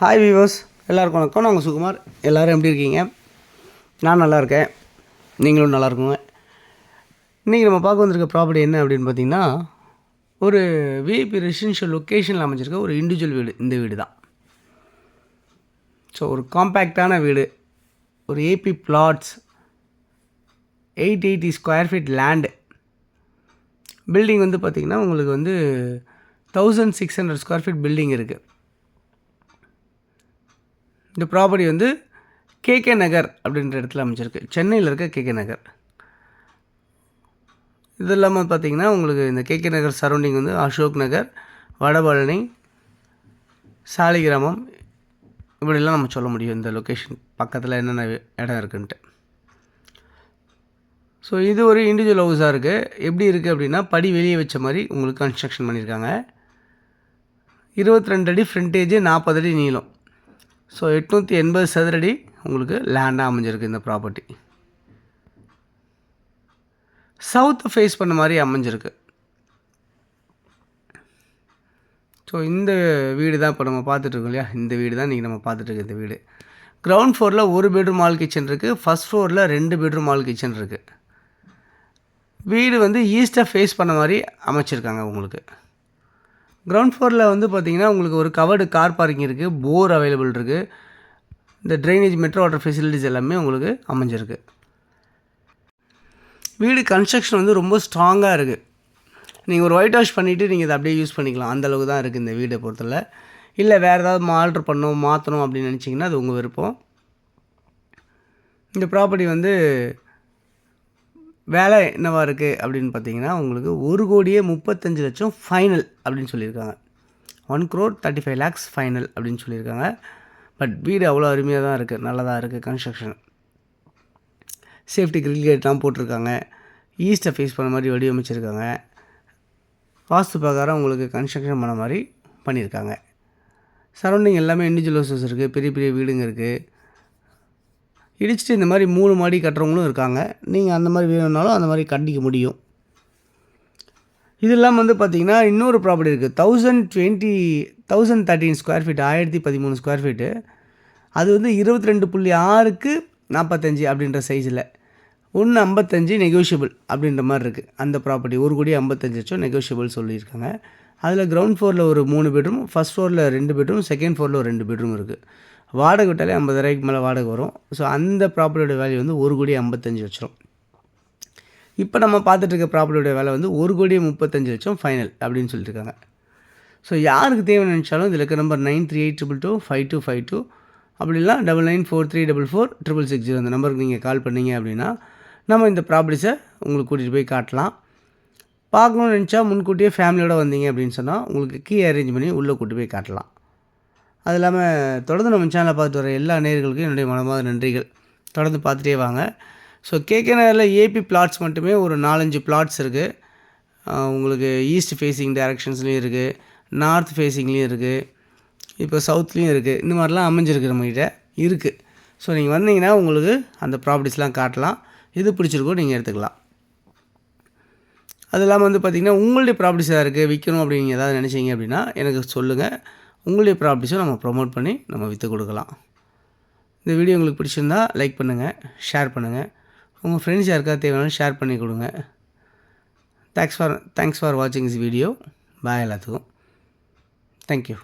Hi viewers, எல்லாருக்கும் வணக்கம். நாங்கள் சுகுமார். எல்லோரும் எப்படி இருக்கீங்க? நான் நல்லா இருக்கேன், நீங்களும் நல்லா இருக்குங்க. இன்றைக்கி நம்ம பார்க்க வந்திருக்க ப்ராப்பர்ட்டி என்ன அப்படின்னு பார்த்தீங்கன்னா, ஒரு விஐபி ரெசிடென்ஷியல் லொக்கேஷனில் அமைச்சிருக்க ஒரு இண்டிவிஜுவல் வீடு. இந்த வீடு தான். ஸோ ஒரு காம்பேக்டான வீடு, ஒரு ஏபி flats, 880 square feet land. Building வந்து பார்த்திங்கன்னா உங்களுக்கு வந்து 1600 ஸ்கொயர் ஃபீட் பில்டிங் இருக்குது. இந்த ப்ராப்பர்ட்டி வந்து கேகே நகர் அப்படின்ற இடத்துல அமைச்சிருக்கு. சென்னையில் இருக்க கேகே நகர். இது இல்லாமல் பார்த்திங்கன்னா உங்களுக்கு இந்த கேகே நகர் சரௌண்டிங் வந்து அசோக் நகர், வடபழனி, சாலிகிராமம், இப்படிலாம் நம்ம சொல்ல முடியும். இந்த லொக்கேஷன் பக்கத்தில் என்னென்ன இடம் இருக்குன்ட்டு. ஸோ இது ஒரு இண்டிவிஜுவல் ஹவுஸாக இருக்குது. எப்படி இருக்குது அப்படின்னா, படி வெளியே வச்ச மாதிரி உங்களுக்கு கன்ஸ்ட்ரக்ஷன் பண்ணியிருக்காங்க. 22 அடி ஃப்ரண்டேஜ், 40 அடி நீளம். ஸோ 880 சதுரடி உங்களுக்கு லேண்டாக அமைஞ்சிருக்கு இந்த ப்ராப்பர்ட்டி. சவுத்தை ஃபேஸ் பண்ண மாதிரி அமைஞ்சிருக்கு. ஸோ இந்த வீடு தான் இப்போ நம்ம பார்த்துட்ருக்கோம் இல்லையா, இந்த வீடு தான் இன்றைக்கி நம்ம பார்த்துட்ருக்க இந்த வீடு. கிரவுண்ட் ஃப்ளோரில் 1 பெட்ரூம் ஹால் கிச்சன் இருக்குது. ஃபஸ்ட் ஃப்ளோரில் 2 பெட்ரூம் ஹால் கிச்சன் இருக்குது. வீடு வந்து ஈஸ்ட்டை ஃபேஸ் பண்ண மாதிரி அமைச்சிருக்காங்க உங்களுக்கு. கிரவுண்ட் ஃப்ளோரில் வந்து பார்த்திங்கன்னா உங்களுக்கு ஒரு கவர்டு கார் பார்க்கிங் இருக்குது, போர் அவைலபிள் இருக்குது. இந்த ட்ரைனேஜ், மெட்ரோ வாட்டர் ஃபெசிலிட்டிஸ் எல்லாமே உங்களுக்கு அமைஞ்சிருக்கு. வீடு கன்ஸ்ட்ரக்ஷன் வந்து ரொம்ப ஸ்ட்ராங்காக இருக்குது. நீங்கள் ஒரு ஒயிட் வாஷ் பண்ணிவிட்டு நீங்கள் இதை அப்படியே யூஸ் பண்ணிக்கலாம். அந்தளவுக்கு தான் இருக்குது இந்த வீடை பொறுத்தவரை. இல்லை வேறு ஏதாவது ஆல்ட்ரு பண்ணணும், மாற்றணும் அப்படின்னு நினச்சிங்கன்னா அது உங்கள் விருப்பம். இந்த ப்ராப்பர்ட்டி வந்து வேலை என்னவாக இருக்குது அப்படின்னு பார்த்தீங்கன்னா, உங்களுக்கு 1,35,00,000 ஃபைனல் அப்படின்னு சொல்லியிருக்காங்க. 1,35,00,000 ஃபைனல் அப்படின்னு சொல்லியிருக்காங்க. பட் வீடு அவ்வளோ அருமையாக தான் இருக்குது, நல்லா தான் இருக்குது கன்ஸ்ட்ரக்ஷன். சேஃப்டி கிரில் கேட்லாம் போட்டிருக்காங்க. ஈஸ்ட்டை ஃபேஸ் பண்ண மாதிரி வடிவமைச்சிருக்காங்க. வாஸ்து பிரகாரம் உங்களுக்கு கன்ஸ்ட்ரக்ஷன் பண்ண மாதிரி பண்ணியிருக்காங்க. சரௌண்டிங் எல்லாமே இண்டிவிஜுவல் ஹவுசஸ் இருக்குது, பெரிய பெரிய வீடுங்க இருக்குது. இடிச்சிட்டு இந்த மாதிரி 3 மாடி கட்டுறவங்களும் இருக்காங்க. நீங்கள் அந்த மாதிரி வேணும்னாலும் அந்த மாதிரி கட்டிக்க முடியும். இது இல்லாமல் வந்து பார்த்திங்கன்னா இன்னொரு ப்ராப்பர்ட்டி இருக்குது. 1013 ஸ்கொயர் ஃபீட், 1013 ஸ்கொயர் ஃபீட்டு. அது வந்து 22.6க்கு 45 அப்படின்ற சைஸில் 1,55 நெகோஷியபிள் அப்படின்ற மாதிரி இருக்குது. அந்த ப்ராப்பர்ட்டி 1,55,00,000 நெகோஷியபிள் சொல்லியிருக்காங்க. அதில் கிரவுண்ட் ஃப்ளோரில் ஒரு 3 பெட்ரூம், ஃபஸ்ட் ஃப்ளோரில் 2 பெட்ரூம், செகண்ட் ஃப்ளோரில் ஒரு 2 பெட்ரூம் இருக்குது. வாடகை விட்டாலே 50,000க்கு மேலே வாடகை வரும். ஸோ அந்த ப்ராப்பர்ட்டியோட வேல்யூ வந்து 1,55,00,000. இப்போ நம்ம பார்த்துட்டு இருக்க ப்ராப்பர்ட்டியோட விலை வந்து 1,35,00,000 ஃபைனல் அப்படின்னு சொல்லியிருக்காங்க. ஸோ யாருக்கு தேவைன்னு நினச்சாலும் இதில் இருக்க நம்பர் 9382225252 அப்படிலாம் 9943444660 அந்த நம்பருக்கு நீங்கள் கால் பண்ணிங்க அப்படின்னா நம்ம இந்த ப்ராப்பர்ட்டிஸை உங்களுக்கு கூட்டிகிட்டு போய் காட்டலாம். பார்க்கணுன்னு நினச்சா முன்கூட்டியே ஃபேமிலியோடு வந்தீங்க அப்படின்னு சொன்னால் உங்களுக்கு கீ அரேஞ்ச் பண்ணி உள்ளே கூட்டி போய் காட்டலாம். அது இல்லாமல் தொடர்ந்து நம்ம சேனலை பார்த்துட்டு வர எல்லா நேயர்களுக்கும் என்னுடைய மனமார்ந்த நன்றிகள். தொடர்ந்து பார்த்துட்டே வாங்க. ஸோ கேகே நகரில் ஏபி பிளாட்ஸ் மட்டுமே ஒரு 4-5 பிளாட்ஸ் இருக்குது. உங்களுக்கு ஈஸ்ட் ஃபேஸிங் டைரக்ஷன்ஸ்லேயும் இருக்குது, நார்த் ஃபேஸிங்லேயும் இருக்குது, இப்போ சவுத்லேயும் இருக்குது. இந்த மாதிரிலாம் அமைஞ்சிருக்கு நம்மகிட்ட இருக்குது. ஸோ நீங்கள் வந்தீங்கன்னா உங்களுக்கு அந்த ப்ராப்பர்ட்டிஸ்லாம் காட்டலாம். எது பிடிச்சிருக்கோ நீங்கள் எடுத்துக்கலாம். அது இல்லாமல் வந்து பார்த்திங்கன்னா உங்களுடைய ப்ராப்பர்ட்டிஸ் எதாவது இருக்குது விற்கணும் அப்படின்னு ஏதாவது நினச்சிங்க அப்படின்னா எனக்கு சொல்லுங்கள். உங்களுடைய ப்ராப்பர்ட்டிஸும் நம்ம ப்ரொமோட் பண்ணி நம்ம விற்று கொடுக்கலாம். இந்த வீடியோ உங்களுக்கு பிடிச்சிருந்தா லைக் பண்ணுங்கள், ஷேர் பண்ணுங்கள். உங்கள் ஃப்ரெண்ட்ஸ் யாருக்காவது தேவையானாலும் ஷேர் பண்ணி கொடுங்க. தேங்க்ஸ் ஃபார் வாட்சிங் திஸ் வீடியோ. பாய் எல்லாத்துக்கும். தேங்க்யூ.